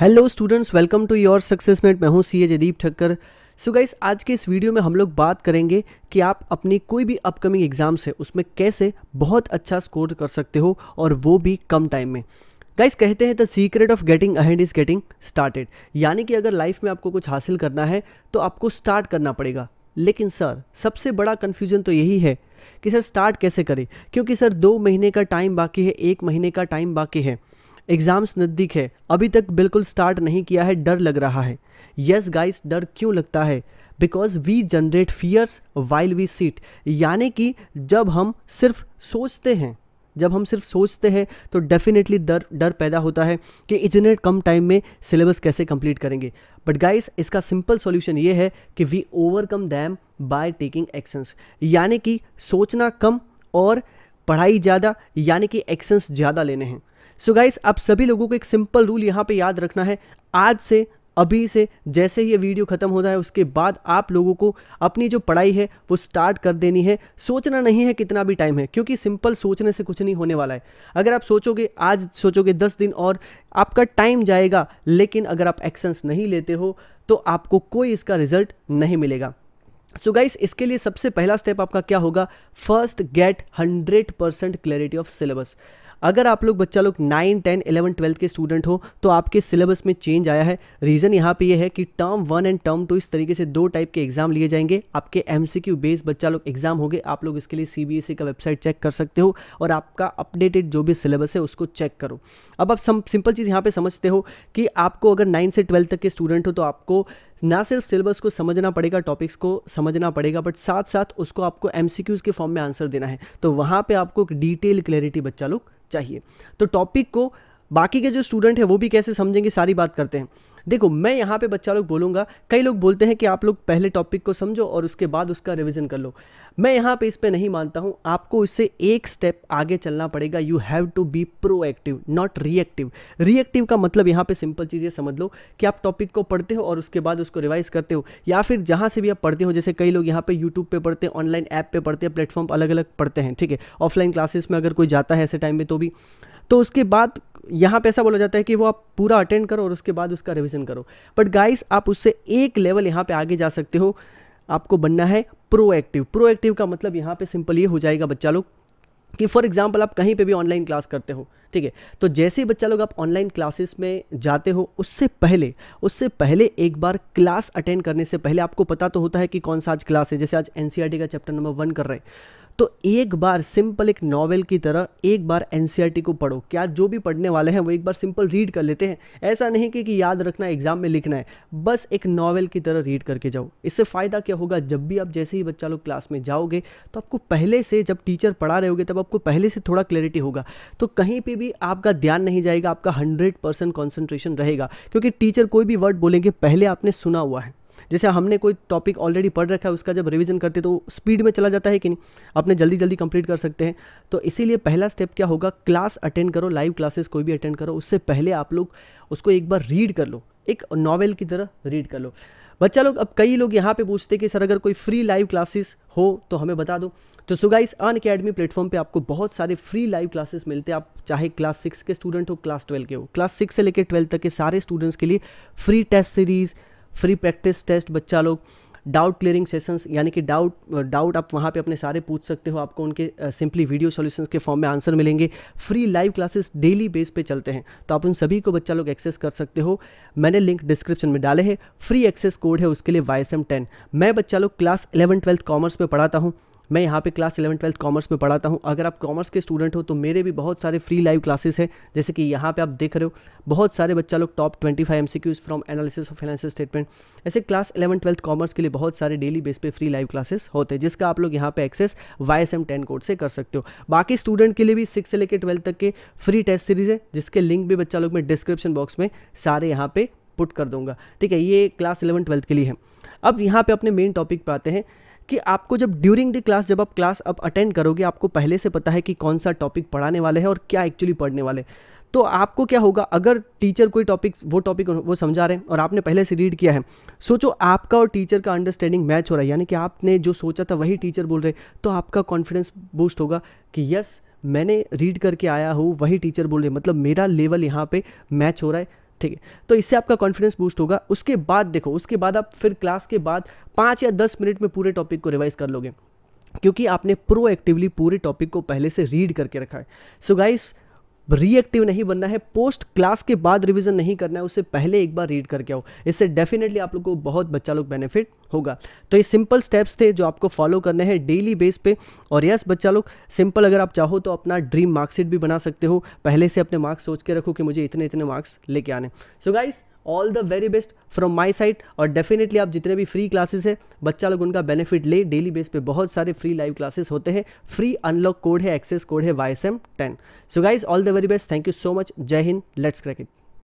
Hello students, welcome to your success mate. मैं हूं C A Jaydeep Thakkar. So guys, आज के इस वीडियो में हम लोग बात करेंगे कि आप अपनी कोई भी अपकमिंग एग्जाम्स है उसमें कैसे बहुत अच्छा स्कोर कर सकते हो और वो भी कम टाइम में। गाइस, कहते हैं the secret of getting ahead is getting started, यानी कि अगर लाइफ में आपको कुछ हासिल करना है तो आपको स्टार्ट करना पड़ेगा। लेकिन सर, सबसे बड़ा कन्फ्यूजन तो यही है कि सर स्टार्ट कैसे करें, क्योंकि सर 2 महीने का टाइम बाकी है, 1 महीने का टाइम बाकी है, एग्जाम्स नज़दीक है, अभी तक बिल्कुल स्टार्ट नहीं किया है, डर लग रहा है। यस गाइस, डर क्यों लगता है? Because we generate fears while we sit, यानी कि जब हम सिर्फ सोचते हैं तो डेफिनेटली डर डर पैदा होता है कि इतने कम टाइम में सिलेबस कैसे कंप्लीट करेंगे। बट गाइस, इसका सिंपल सॉल्यूशन ये है कि we overcome them by taking actions, यानी कि सोचना कम और पढ़ाई ज़्यादा, यानी कि एक्शंस ज़्यादा लेने हैं। सो गाइस, आप सभी लोगों को एक सिंपल रूल यहाँ पे याद रखना है। आज से, अभी से, जैसे ही ये वीडियो खत्म होता है उसके बाद आप लोगों को अपनी जो पढ़ाई है वो स्टार्ट कर देनी है। सोचना नहीं है कितना भी टाइम है, क्योंकि सिंपल सोचने से कुछ नहीं होने वाला है। अगर आप सोचोगे, आज सोचोगे 10 दिन और आपका टाइम जाएगा, लेकिन अगर आप एक्शंस नहीं लेते हो तो आपको कोई इसका रिजल्ट नहीं मिलेगा। सो गाइस, इसके लिए सबसे पहला स्टेप आपका क्या होगा? First, get 100% clarity of syllabus. अगर आप लोग बच्चा लोग 9, 10, 11, 12 के स्टूडेंट हो तो आपके सिलेबस में चेंज आया है। रीज़न यहाँ पे ये है कि टर्म 1 एंड टर्म 2 इस तरीके से 2 टाइप के एग्जाम लिए जाएंगे। आपके एमसीक्यू बेस्ड बच्चा लोग एग्जाम होंगे। आप लोग इसके लिए सीबीएसई का वेबसाइट चेक कर सकते हो और आपका अपडेटेड जो भी सिलेबस है उसको चेक करो। अब आप सिंपल चीज़ यहाँ पे समझते हो कि आपको अगर 9 से 12 तक के स्टूडेंट हो तो आपको ना सिर्फ सिलेबस को समझना पड़ेगा, टॉपिक्स को समझना पड़ेगा, बट साथ साथ उसको आपको एमसीक्यूज़ के फॉर्म में आंसर देना है। तो वहाँ पे आपको एक डिटेल क्लैरिटी बच्चा लोग चाहिए। तो टॉपिक को बाकी के जो स्टूडेंट है वो भी कैसे समझेंगे, सारी बात करते हैं। देखो, मैं यहाँ पे बच्चा लोग बोलूँगा, कई लोग बोलते हैं कि आप लोग पहले टॉपिक को समझो और उसके बाद उसका रिवीजन कर लो। मैं यहाँ पे इस पे नहीं मानता हूँ। आपको इससे एक स्टेप आगे चलना पड़ेगा। You have to be proactive, not reactive. Reactive का मतलब यहाँ पे सिंपल चीज़ ये समझ लो कि आप टॉपिक को पढ़ते हो और उसके बाद उसको रिवाइज करते हो, या फिर जहाँ से भी आप पढ़ते हो। जैसे कई लोग यहाँ पे यूट्यूब पे पढ़ते हैं, ऑनलाइन ऐप पे पढ़ते हैं, प्लेटफॉर्म अलग अलग पढ़ते हैं, ठीक है। ऑफलाइन क्लासेस में अगर कोई जाता है ऐसे टाइम में तो उसके बाद यहाँ पे ऐसा बोला जाता है कि वो आप पूरा अटेंड करो और उसके बाद उसका रिवीजन करो। बट गाइस, आप उससे एक लेवल यहाँ पे आगे जा सकते हो। आपको बनना है प्रोएक्टिव। प्रोएक्टिव का मतलब यहाँ पे सिंपल ये हो जाएगा बच्चा लोग कि फॉर एग्जांपल आप कहीं पे भी ऑनलाइन क्लास करते हो, ठीक है। तो जैसे ही बच्चा लोग आप ऑनलाइन क्लासेस में जाते हो, उससे पहले एक बार क्लास अटेंड करने से पहले आपको पता तो होता है कि कौन सा आज क्लास है। जैसे आज एनसीईआरटी का चैप्टर नंबर 1 कर रहे हैं, तो एक बार सिंपल एक नॉवेल की तरह एक बार एनसीईआरटी को पढ़ो। क्या जो भी पढ़ने वाले हैं वो एक बार सिंपल रीड कर लेते हैं। ऐसा नहीं कि याद रखना है, एग्जाम में लिखना है, बस एक नॉवेल की तरह रीड करके जाओ। इससे फ़ायदा क्या होगा? जब भी आप जैसे ही बच्चा लोग क्लास में जाओगे तो आपको पहले से, जब टीचर पढ़ा रहे होगे तब आपको पहले से थोड़ा क्लैरिटी होगा, तो कहीं पर भी आपका ध्यान नहीं जाएगा, आपका 100% कॉन्सेंट्रेशन रहेगा। क्योंकि टीचर कोई भी वर्ड बोलेंगे पहले आपने सुना हुआ है। जैसे हमने कोई टॉपिक ऑलरेडी पढ़ रखा है, उसका जब रिवीजन करते तो स्पीड में चला जाता है कि नहीं, अपने जल्दी जल्दी कंप्लीट कर सकते हैं। तो इसीलिए पहला स्टेप क्या होगा? क्लास अटेंड करो, लाइव क्लासेस कोई भी अटेंड करो, उससे पहले आप लोग उसको एक बार रीड कर लो, एक नॉवेल की तरह रीड कर लो बच्चा लोग। अब कई लोग यहाँ पे पूछते हैं कि सर अगर कोई फ्री लाइव क्लासेस हो तो हमें बता दो। तो सो गाइस, अनअकैडमी प्लेटफॉर्म पे आपको बहुत सारे फ्री लाइव क्लासेस मिलते हैं। आप चाहे क्लास 6 के स्टूडेंट हो, क्लास 12 के हो, क्लास 6 से लेकर 12 तक के सारे स्टूडेंट्स के लिए free test series, free practice test, बच्चा लोग डाउट क्लियरिंग सेशंस, यानी कि डाउट आप वहाँ पे अपने सारे पूछ सकते हो। आपको उनके सिंपली वीडियो सॉल्यूशंस के फॉर्म में आंसर मिलेंगे। Free live classes daily base पे चलते हैं, तो आप उन सभी को बच्चा लोग एक्सेस कर सकते हो। मैंने लिंक डिस्क्रिप्शन में डाले हैं। फ्री एक्सेस कोड है उसके लिए YSM10। मैं बच्चा लोग क्लास 11, 12 कॉमर्स में पढ़ाता हूँ। मैं यहाँ पे क्लास 11, 12 कॉमर्स में पढ़ाता हूँ। अगर आप कॉमर्स के स्टूडेंट हो तो मेरे भी बहुत सारे फ्री लाइव क्लासेस हैं। जैसे कि यहाँ पे आप देख रहे हो, बहुत सारे बच्चा लोग top 25 MCQs from analysis of financial statement, ऐसे क्लास 11, 12 कॉमर्स के लिए बहुत सारे डेली बेस पे फ्री लाइव क्लासेस होते हैं, जिसका आप लोग यहाँ पे एक्सेस YSM10 कोड से कर सकते हो। बाकी स्टूडेंट के लिए भी 6 से लेकर 12 तक के फ्री टेस्ट सीरीज है, जिसके लिंक भी बच्चा लोग मैं डिस्क्रिप्शन बॉक्स में सारे यहाँ पे पुट कर दूंगा, ठीक है। ये क्लास 11, 12 के लिए है। अब यहाँ पे अपने मेन टॉपिक पे आते हैं कि आपको जब ड्यूरिंग द क्लास, जब आप क्लास अब अटेंड करोगे, आपको पहले से पता है कि कौन सा टॉपिक पढ़ाने वाले हैं और क्या एक्चुअली पढ़ने वाले। तो आपको क्या होगा, अगर टीचर कोई टॉपिक वो समझा रहे हैं और आपने पहले से रीड किया है, सोचो आपका और टीचर का अंडरस्टैंडिंग मैच हो रहा है, यानी कि आपने जो सोचा था वही टीचर बोल रहे, तो आपका कॉन्फिडेंस बूस्ट होगा कि यस, मैंने रीड करके आया हूँ, वही टीचर बोल रहे, मतलब मेरा लेवल यहाँ पे मैच हो रहा है। ठीक है, तो इससे आपका कॉन्फिडेंस बूस्ट होगा। उसके बाद देखो, उसके बाद आप फिर क्लास के बाद 5 या 10 मिनट में पूरे टॉपिक को रिवाइज कर लोगे, क्योंकि आपने प्रोएक्टिवली पूरे टॉपिक को पहले से रीड करके रखा है। सो गाइस, रिएक्टिव नहीं बनना है, पोस्ट क्लास के बाद रिवीजन नहीं करना है, उससे पहले एक बार रीड करके आओ। इससे डेफिनेटली आप लोग को बहुत बच्चा लोग बेनिफिट होगा। तो ये सिंपल स्टेप्स थे जो आपको फॉलो करने हैं डेली बेस पे। और यस बच्चा लोग, सिंपल अगर आप चाहो तो अपना ड्रीम मार्कशीट भी बना सकते हो, पहले से अपने मार्क्स सोच के रखो कि मुझे इतने इतने मार्क्स लेके आने। So guys, all the very best from my side. और डेफिनेटली आप जितने भी फ्री क्लासेस है बच्चा लोग उनका बेनिफिट ले। डेली बेस पे बहुत सारे फ्री लाइव क्लासेस होते हैं। फ्री अनलॉक कोड है, एक्सेस कोड है YSM10। So guys, all the very best, thank you so much, जय हिंद, लेट्स क्रैक इट।